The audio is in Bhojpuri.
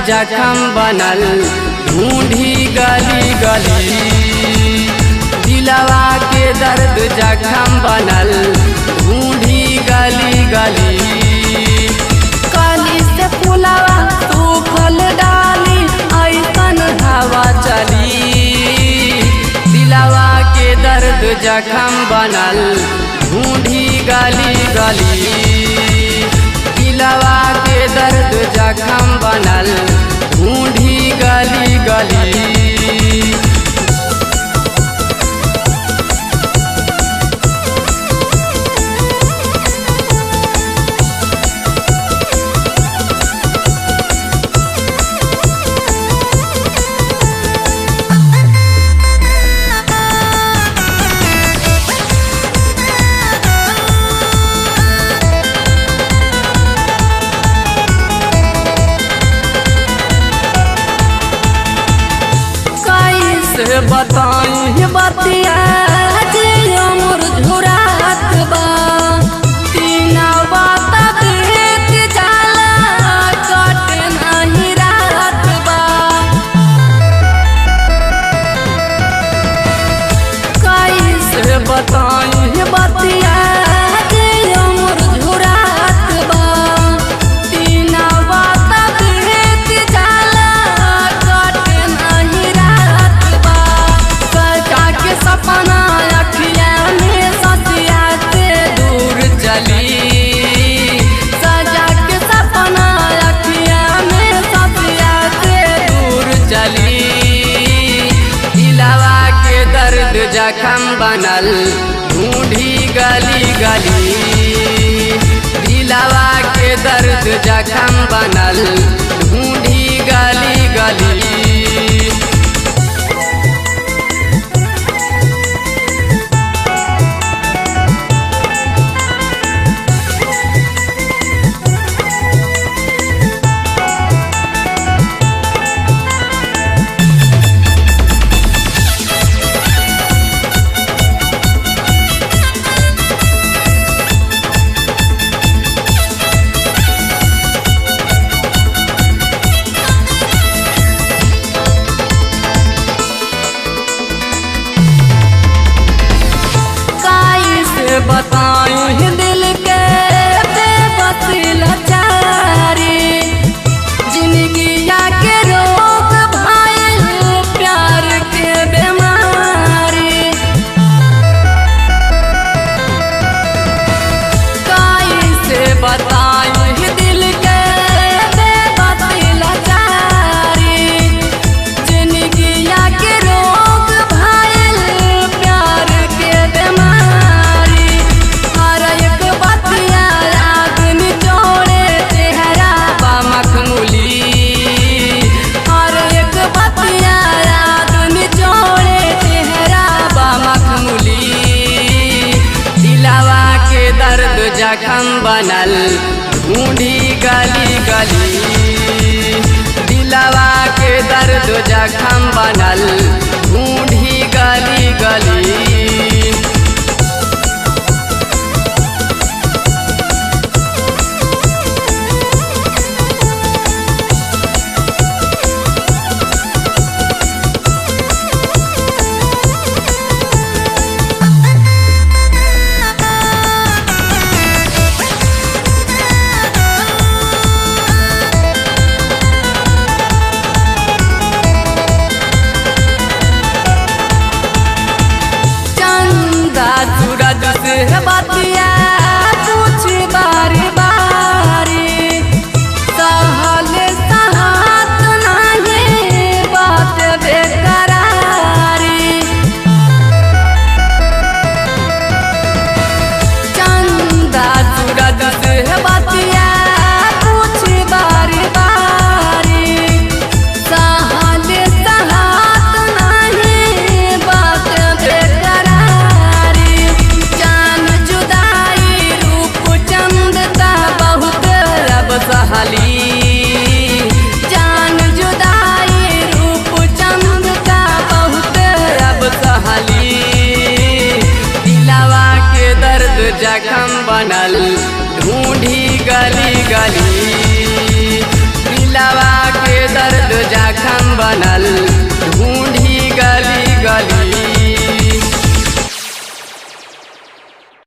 जखम बनल ढूंढी गली गली। दिलवा के दर्द जखम बनल ढूंढी गली गली। कली से फुलवा सूखल डाली ऐसन हवा चली। दिलवा के दर्द जखम बनल ढूंढी गली गली। दिलवा के दर्द जखम बनल ढूंढी गली गली। बताई बतिया जे अमर झुरात बा। तीना बात देख जाला कट नहीं रात बा। कैसे बताई बतिया जे अमर झुरात बा। तीना बात देख जाला कट नहीं रात बा। के सपना अखिया में ससिया से दूर चली। सजा के सपना अखिया में ससिया से दूर चली। दिलवा के दर्द जखम बनल ढूंढी गली गली। दिलवा के दर्द जखम बनल ढूंढी गली गली। बताऊं दिल के बेबसी लाचारी। जिंदगिया के रोग भाईल प्यार के बीमारी। कैसे बताऊं दिल के बेबसी लाचारी। जिंदगिया के रोग भाईल प्यार के बीमारी। जखम बनल ढूंढी गली गली। दिलवा के दर्द जखम बनल ढूंढी गली गली। बतिया पूछ बारी बारी। सहल सहात नहीं बात बेकरारी। चंदा सूरज से बतिया पूछ बारी बारी। सहल सहात नहीं बात बेकरारी। जान जुदाई रूप चंद का बहुत अब सहली। दिलवा के दर्द जखम बनल ढूंढी गली गली।